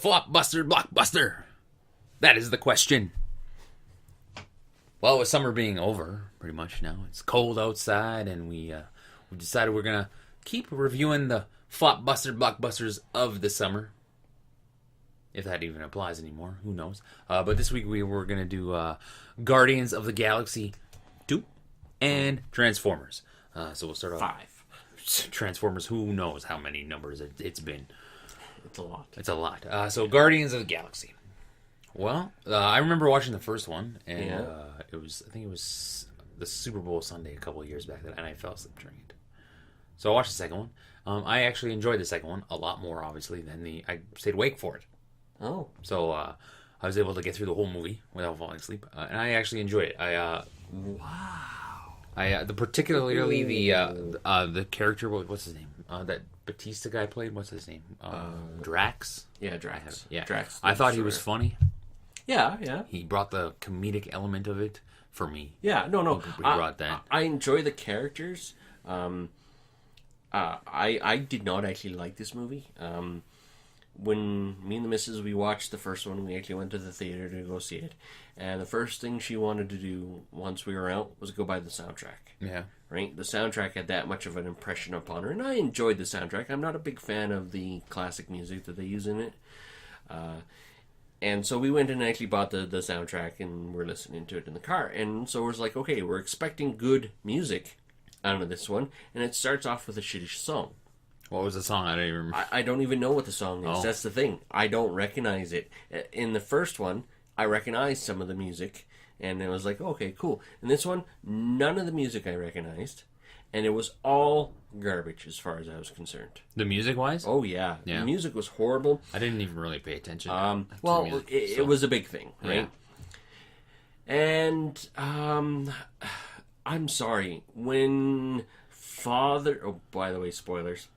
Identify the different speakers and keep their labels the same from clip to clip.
Speaker 1: Flopbuster, blockbuster? That is the question. Well, with summer being over, pretty much now, it's cold outside, and we decided we're gonna keep reviewing the Flopbuster blockbusters of the summer. If that even applies anymore, who knows? But this week we were gonna do Guardians of the Galaxy 2 and Transformers. So we'll start off
Speaker 2: 5.
Speaker 1: Transformers. Who knows how many numbers it's been?
Speaker 2: It's a lot.
Speaker 1: It's a lot. So Guardians of the Galaxy. Well, I remember watching the first one, and I think it was the Super Bowl Sunday a couple of years back, and I fell asleep during it. So I watched the second one. I actually enjoyed the second one a lot more, obviously, than I stayed awake for it.
Speaker 2: Oh.
Speaker 1: So I was able to get through the whole movie without falling asleep, and I actually enjoyed it.
Speaker 2: Wow.
Speaker 1: Particularly the character. What's his name? That Batista guy played. What's his name? Drax.
Speaker 2: Yeah, Drax.
Speaker 1: Yeah,
Speaker 2: Drax.
Speaker 1: I thought he was funny.
Speaker 2: Yeah.
Speaker 1: He brought the comedic element of it for me.
Speaker 2: Yeah, no.
Speaker 1: He brought that.
Speaker 2: I enjoy the characters. I did not actually like this movie. When me and the missus, we watched the first one, we actually went to the theater to go see it. And the first thing she wanted to do once we were out was go buy the soundtrack.
Speaker 1: Yeah.
Speaker 2: Right? The soundtrack had that much of an impression upon her. And I enjoyed the soundtrack. I'm not a big fan of the classic music that they use in it. And so we went and actually bought the soundtrack, and we're listening to it in the car. And so we're like, okay, we're expecting good music out of this one. And it starts off with a shitty song.
Speaker 1: What was the song? I don't even remember.
Speaker 2: I don't even know what the song is.
Speaker 1: Oh.
Speaker 2: That's the thing. I don't recognize it. In the first one, I recognized some of the music, and it was like, okay, cool. In this one, none of the music I recognized, and it was all garbage as far as I was concerned.
Speaker 1: The music-wise?
Speaker 2: Oh, yeah.
Speaker 1: Yeah.
Speaker 2: The music was horrible.
Speaker 1: I didn't even really pay attention.
Speaker 2: Well,
Speaker 1: music,
Speaker 2: it was a big thing, right?
Speaker 1: Yeah.
Speaker 2: And I'm sorry. When father... Oh, by the way, spoilers.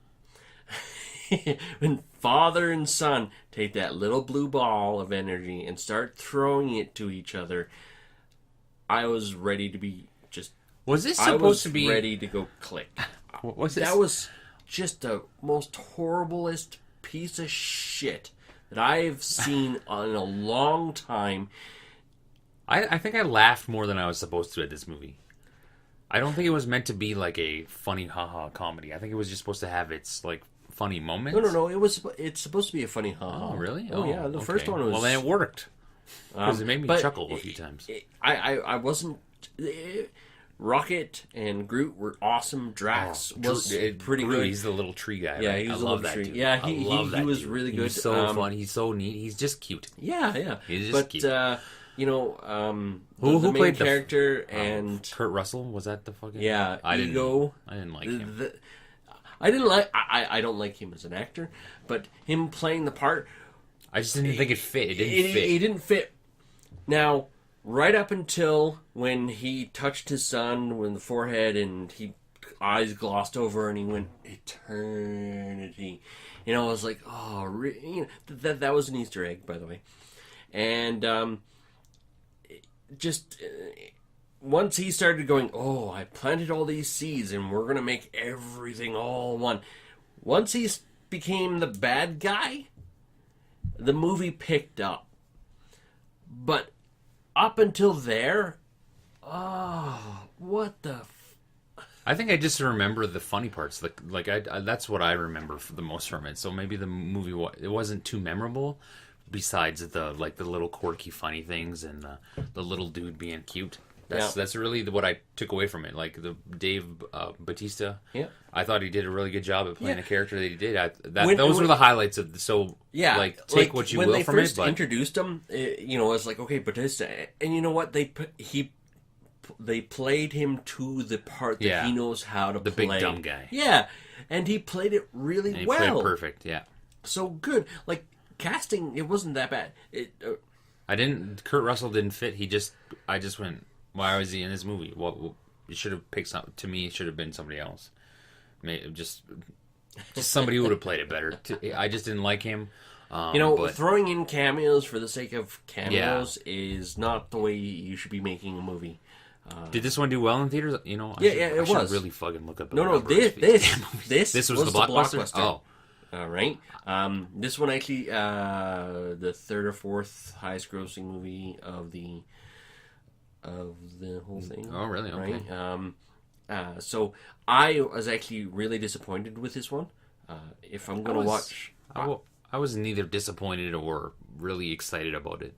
Speaker 2: When father and son take that little blue ball of energy and start throwing it to each other, I was ready to be just...
Speaker 1: Was this supposed to be...
Speaker 2: ready to go click.
Speaker 1: What's this?
Speaker 2: That was just the most horriblest piece of shit that I've seen in a long time.
Speaker 1: I think I laughed more than I was supposed to at this movie. I don't think it was meant to be like a funny haha comedy. I think it was just supposed to have its like funny moments.
Speaker 2: No. It's supposed to be a funny haha.
Speaker 1: Oh, really?
Speaker 2: Oh, yeah. The first one was...
Speaker 1: Well, then it worked. Because it made me chuckle a few times.
Speaker 2: I wasn't... Rocket and Groot were awesome. Drax was pretty
Speaker 1: Groot,
Speaker 2: good.
Speaker 1: He's the little tree guy.
Speaker 2: Yeah,
Speaker 1: right?
Speaker 2: he was
Speaker 1: I
Speaker 2: a
Speaker 1: love
Speaker 2: little
Speaker 1: that
Speaker 2: tree.
Speaker 1: dude.
Speaker 2: Yeah, he was
Speaker 1: dude.
Speaker 2: really good.
Speaker 1: He's so fun. He's so neat. He's just cute.
Speaker 2: Yeah.
Speaker 1: He's just cute.
Speaker 2: Who
Speaker 1: played
Speaker 2: main
Speaker 1: the
Speaker 2: character and
Speaker 1: Kurt Russell, was that the fucking...
Speaker 2: Yeah,
Speaker 1: I
Speaker 2: Ego.
Speaker 1: didn't like him.
Speaker 2: I don't like him as an actor, but him playing the part,
Speaker 1: I just didn't think it fit. It didn't fit.
Speaker 2: It didn't fit. Now, right up until when he touched his son in the forehead and he eyes glossed over and he went eternity. I was like, oh, that was an Easter egg, by the way. And once he started going, oh, I planted all these seeds and we're going to make everything all one. Once he became the bad guy, the movie picked up. But up until there, what the...
Speaker 1: I think I just remember the funny parts. That's what I remember the most from it. So maybe the movie, it wasn't too memorable, besides the little quirky funny things and the little dude being cute. That's really what I took away from it. Like the Dave Batista. Yeah, I thought he did a really good job at playing the character that he did. Those were the highlights of take what you will from it.
Speaker 2: When they first introduced him, it's like, okay, Batista, and you know what, they played him to the part that he knows how to play.
Speaker 1: The big dumb guy.
Speaker 2: Yeah, and he played it really well. He
Speaker 1: played perfect. Yeah, so
Speaker 2: good. Like casting, it wasn't that bad.
Speaker 1: Kurt Russell didn't fit. I just went, why was he in this movie? Well, you should have picked some. To me, it should have been somebody else. Just somebody who would have played it better. I just didn't like him.
Speaker 2: Throwing in cameos for the sake of cameos is not the way you should be making a movie.
Speaker 1: Did this one do well in theaters?
Speaker 2: It was.
Speaker 1: Really fucking look up.
Speaker 2: No, this was the Blockbuster.
Speaker 1: Oh,
Speaker 2: All right. This one actually, the third or fourth highest grossing movie of the whole thing.
Speaker 1: Oh, really? Okay.
Speaker 2: Right. So I was actually really disappointed with this one. If I'm gonna watch,
Speaker 1: I was neither disappointed or really excited about it.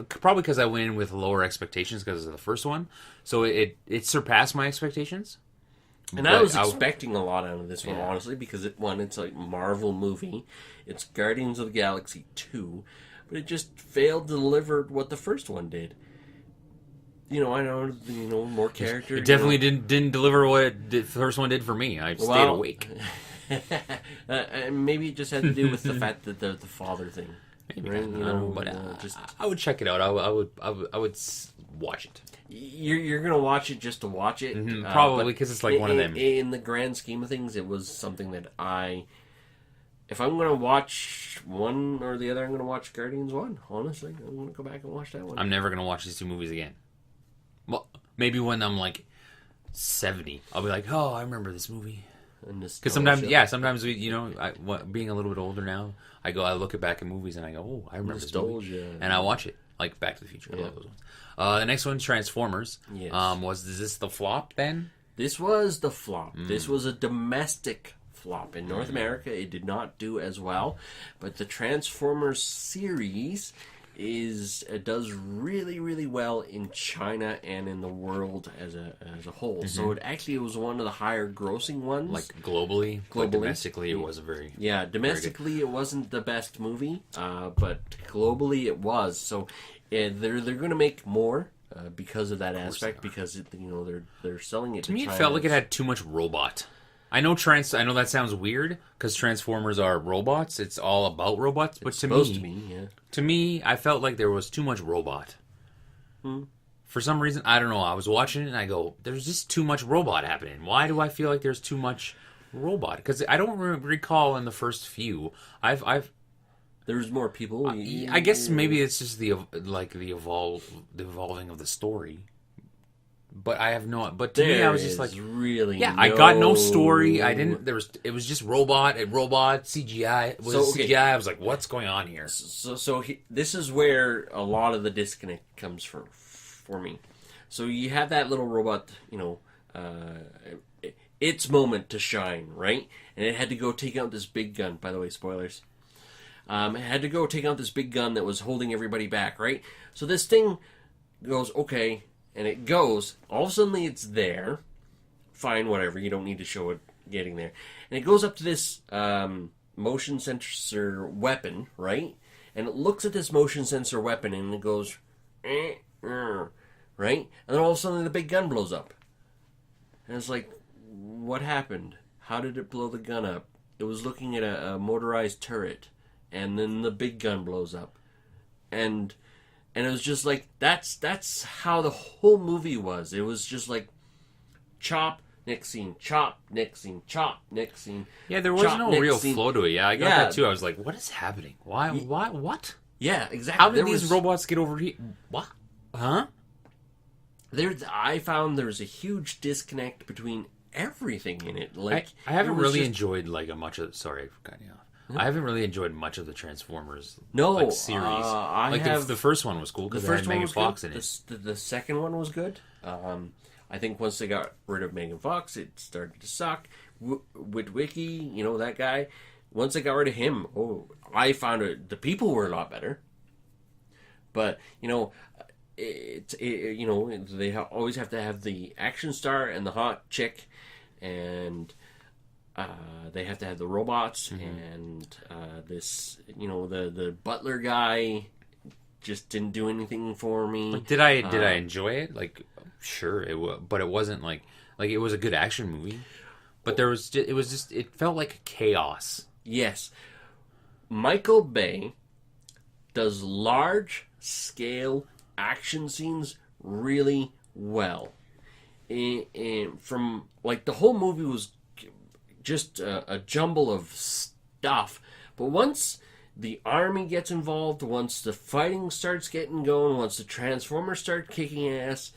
Speaker 1: Probably because I went in with lower expectations because of the first one, so it surpassed my expectations.
Speaker 2: And I was expecting a lot out of this one, honestly, because it's like Marvel movie, it's Guardians of the Galaxy 2, but it just failed to deliver what the first one did. I know, more character.
Speaker 1: It definitely didn't deliver what the first one did for me. I stayed awake.
Speaker 2: Maybe it just had to do with the fact that the father thing.
Speaker 1: Maybe, right? I would check it out. I would watch it.
Speaker 2: You're gonna watch it just to watch it,
Speaker 1: probably because it's like one of them.
Speaker 2: In the grand scheme of things, it was something that if I'm gonna watch one or the other, I'm gonna watch Guardians 1. Honestly, I'm gonna go back and watch that one.
Speaker 1: I'm never gonna watch these two movies again. Well, maybe when I'm like 70, I'll be like, oh, I remember this movie. Because sometimes we, being a little bit older now, I look back at movies and I go, oh, I remember this movie, and I watch it, like Back to the Future. I love those ones. The next one, Transformers. Yes. Is this the flop then?
Speaker 2: This was the flop. This was a domestic flop in North America. It did not do as well, but the Transformers series does really, really well in China and in the world as a whole. So it was one of the higher grossing ones.
Speaker 1: Like globally. But domestically, it was a very...
Speaker 2: Yeah, domestically it wasn't the best movie, but globally it was. So they're going to make more because of that aspect, because they're selling it to
Speaker 1: me.
Speaker 2: China.
Speaker 1: It felt like it had too much robot. I know that sounds weird because Transformers are robots. It's all about robots, but to me, I felt like there was too much robot. For some reason, I don't know. I was watching it and I go, "There's just too much robot happening. Why do I feel like there's too much robot?" Because I don't recall in the first few.
Speaker 2: There's more people.
Speaker 1: I guess maybe it's just the evolving of the story. But I have no. But to me, I was just like,
Speaker 2: really.
Speaker 1: Yeah, I got no story. I didn't. It was just robot CGI. It was CGI. I was like, what's going on here?
Speaker 2: This is where a lot of the disconnect comes from for me. So you have that little robot, its moment to shine, right? And it had to go take out this big gun. By the way, spoilers. It had to go take out this big gun that was holding everybody back, right? So this thing goes, okay. And it goes, all of a sudden it's there. Fine, whatever, you don't need to show it getting there. And it goes up to this motion sensor weapon, right? And it looks at this motion sensor weapon and it goes, right? And then all of a sudden the big gun blows up. And it's like, what happened? How did it blow the gun up? It was looking at a motorized turret. And then the big gun blows up. And it was just like, that's how the whole movie was. It was just like, chop, next scene, chop, next scene, chop, next scene.
Speaker 1: Yeah, there was no real flow to it. Yeah, I got that too. I was like, what is happening? Why? What?
Speaker 2: Yeah, exactly.
Speaker 1: How did these robots get over here? What? Huh?
Speaker 2: I found there was a huge disconnect between everything in it. Like,
Speaker 1: I haven't really enjoyed much of. Sorry for cutting you off. I haven't really enjoyed much of the Transformers series. The first one was cool because it had Megan Fox in it.
Speaker 2: The second one was good. I think once they got rid of Megan Fox, it started to suck. Witwicky, that guy. Once they got rid of him, I found the people were a lot better. But they always have to have the action star and the hot chick, and they have to have the robots, and this, the butler guy just didn't do anything for me.
Speaker 1: Did I enjoy it? Sure, but it wasn't like it was a good action movie. But it felt like chaos.
Speaker 2: Yes, Michael Bay does large scale action scenes really well. And from the whole movie was just a jumble of stuff, but once the army gets involved, once the fighting starts getting going, once the Transformers start kicking ass,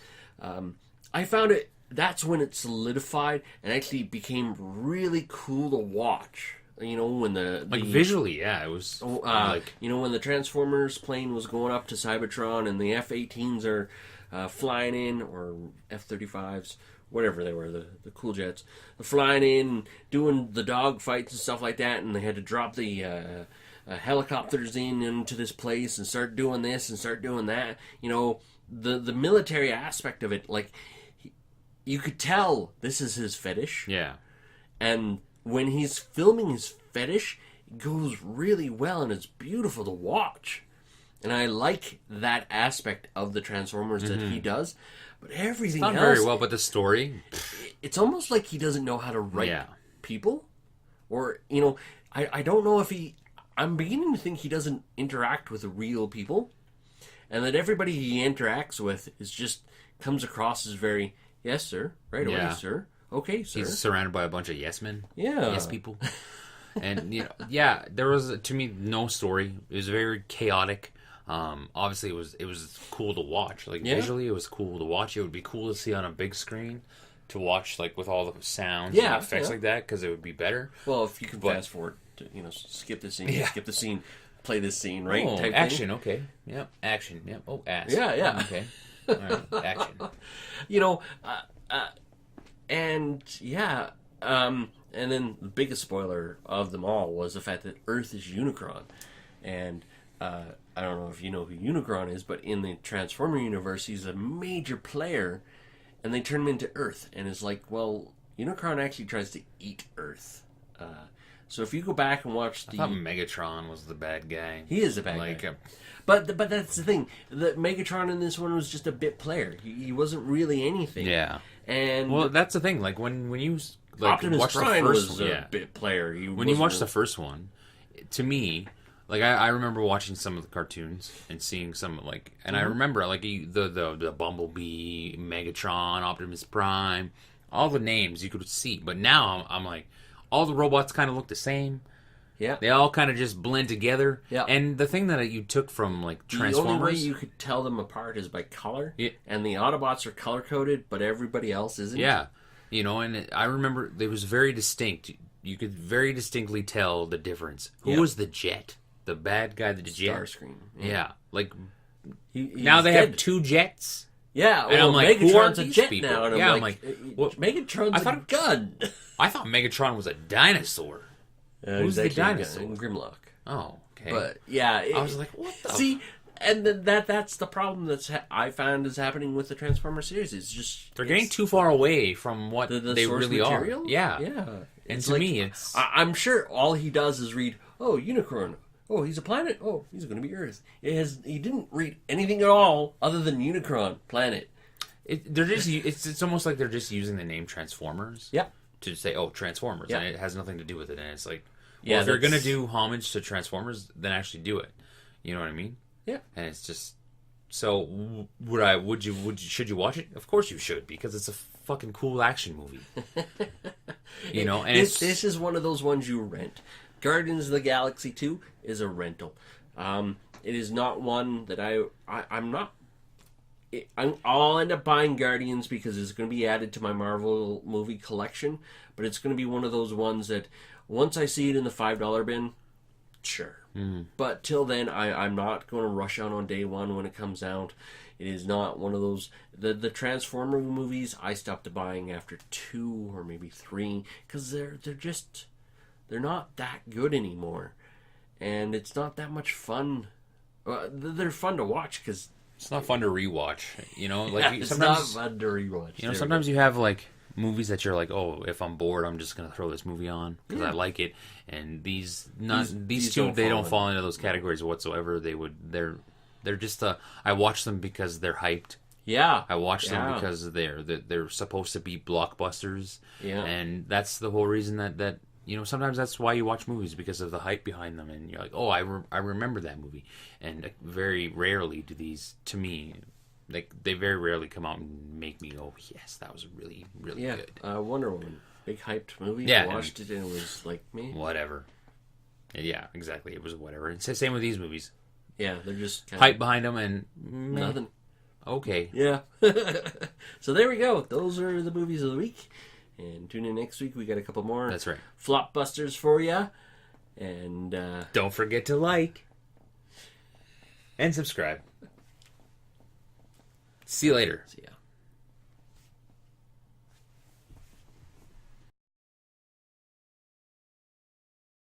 Speaker 2: I found it that's when it solidified and actually became really cool to watch. You know, when the
Speaker 1: visually, yeah, it was
Speaker 2: you know, when the Transformers plane was going up to Cybertron and the F-18s are flying in, or F-35s, whatever they were, the cool jets, flying in, doing the dog fights and stuff like that, and they had to drop the helicopters into this place and start doing this and start doing that. You know, the military aspect of it, like, you could tell this is his fetish.
Speaker 1: Yeah.
Speaker 2: And when he's filming his fetish, it goes really well and it's beautiful to watch. And I like that aspect of the Transformers that he does. But everything else...
Speaker 1: Not very well, but the story...
Speaker 2: It's almost like he doesn't know how to write people. Or, you know, I don't know if he... I'm beginning to think he doesn't interact with real people. And that everybody he interacts with is just... comes across as very, yes, sir, right away, sir. Okay, sir.
Speaker 1: He's surrounded by a bunch of yes men.
Speaker 2: Yeah.
Speaker 1: Yes people. And, you know, yeah, there was, to me, no story. It was very chaotic. Obviously, it was cool to watch. Like, visually, it was cool to watch. It would be cool to see on a big screen, to watch, like, with all the sounds and effects like that, because it would be better.
Speaker 2: Well, if you can fast forward, to, you know, skip this scene, skip the scene, play this scene, right?
Speaker 1: Oh,
Speaker 2: type
Speaker 1: action,
Speaker 2: thing.
Speaker 1: Okay. Yep, action, yep. Oh, ass.
Speaker 2: Yeah.
Speaker 1: Okay. All right, action.
Speaker 2: You know, and then the biggest spoiler of them all was the fact that Earth is Unicron. And I don't know if you know who Unicron is, but in the Transformer universe, he's a major player, and they turn him into Earth. And it's like, well, Unicron actually tries to eat Earth. So if you go back and watch
Speaker 1: I thought Megatron was the bad guy.
Speaker 2: He is the bad guy. But that's the thing. The Megatron in this one was just a bit player. He wasn't really anything.
Speaker 1: Yeah.
Speaker 2: And
Speaker 1: well, that's the thing. Like when you like
Speaker 2: Optimus
Speaker 1: watch
Speaker 2: Prime
Speaker 1: the first
Speaker 2: was
Speaker 1: one,
Speaker 2: a bit player.
Speaker 1: When you watch the first one, to me, like I remember watching some of the cartoons and seeing some like, and I remember like the Bumblebee, Megatron, Optimus Prime, all the names you could see. But now I'm like, all the robots kind of look the same.
Speaker 2: Yeah.
Speaker 1: They all kind of just blend together.
Speaker 2: Yeah.
Speaker 1: And the thing that you took from like Transformers,
Speaker 2: the only way you could tell them apart is by color.
Speaker 1: Yeah.
Speaker 2: And the Autobots are color coded, but everybody else isn't.
Speaker 1: Yeah. You know, and I remember it was very distinct. You could very distinctly tell the difference. Who was the Jet? The bad guy, the Jet?
Speaker 2: Starscream.
Speaker 1: Yeah. Like,
Speaker 2: now
Speaker 1: they have two jets?
Speaker 2: Yeah,
Speaker 1: and I'm like,
Speaker 2: Megatron's
Speaker 1: who are
Speaker 2: a
Speaker 1: these
Speaker 2: jet
Speaker 1: people?
Speaker 2: now. And
Speaker 1: yeah,
Speaker 2: I'm like
Speaker 1: what?
Speaker 2: Megatron's a gun.
Speaker 1: I thought Megatron was a dinosaur. Who's the dinosaur?
Speaker 2: Grimlock.
Speaker 1: Oh, okay.
Speaker 2: But yeah,
Speaker 1: I was like, what the?
Speaker 2: See, and that's the problem I found is happening with the Transformers series. It's just
Speaker 1: they're getting too far away from what
Speaker 2: the
Speaker 1: they
Speaker 2: source
Speaker 1: really
Speaker 2: material?
Speaker 1: are. Yeah,
Speaker 2: yeah.
Speaker 1: And
Speaker 2: it's
Speaker 1: to
Speaker 2: like,
Speaker 1: me, it's
Speaker 2: I'm sure all he does is read, "Oh, Unicron. Oh, he's a planet. Oh, he's going to be Earth." He didn't read anything at all other than Unicron planet.
Speaker 1: It's almost like they're just using the name Transformers.
Speaker 2: Yeah.
Speaker 1: To say, oh, Transformers, and it has nothing to do with it, and it's like, well,
Speaker 2: yeah,
Speaker 1: if you're gonna do homage to Transformers, then actually do it. You know what I mean?
Speaker 2: Yeah.
Speaker 1: And it's just so. Should you watch it? Of course you should, because it's a fucking cool action movie. You know, and
Speaker 2: this is one of those ones you rent. Guardians of the Galaxy 2 is a rental. It is not one that I'm not. I'll end up buying Guardians because it's going to be added to my Marvel movie collection, but it's going to be one of those ones that once I see it in the $5 bin, sure. But till then, I'm not going to rush out on day one when it comes out. It is not one of those... The Transformer movies, I stopped buying after 2 or maybe 3 because they're not that good anymore. And it's not that much fun. They're fun to watch because...
Speaker 1: It's not fun to rewatch, you know. Like
Speaker 2: it's
Speaker 1: sometimes,
Speaker 2: not fun to rewatch.
Speaker 1: You know, sometimes you have like movies that you're like, oh, if I'm bored, I'm just gonna throw this movie on because I like it. And these two, they don't fall into those categories whatsoever. They're just I watch them because they're hyped.
Speaker 2: Yeah,
Speaker 1: I watch them because they're supposed to be blockbusters.
Speaker 2: Yeah,
Speaker 1: and that's the whole reason that. You know, sometimes that's why you watch movies, because of the hype behind them, and you're like, oh, I remember that movie. And very rarely do these, to me, like they very rarely come out and make me go, yes, that was really, really good.
Speaker 2: Wonder Woman, big hyped movie.
Speaker 1: Yeah,
Speaker 2: I watched it and it was like me.
Speaker 1: Whatever. Yeah, exactly. It was whatever. It's the same with these movies.
Speaker 2: Yeah, they're just
Speaker 1: hype behind them and
Speaker 2: nothing.
Speaker 1: Okay.
Speaker 2: Yeah. So there we go. Those are the movies of the week. And tune in next week. We got a couple more.
Speaker 1: That's right.
Speaker 2: Flopbusters for you. And
Speaker 1: don't forget to like and subscribe. See you later.
Speaker 2: See ya.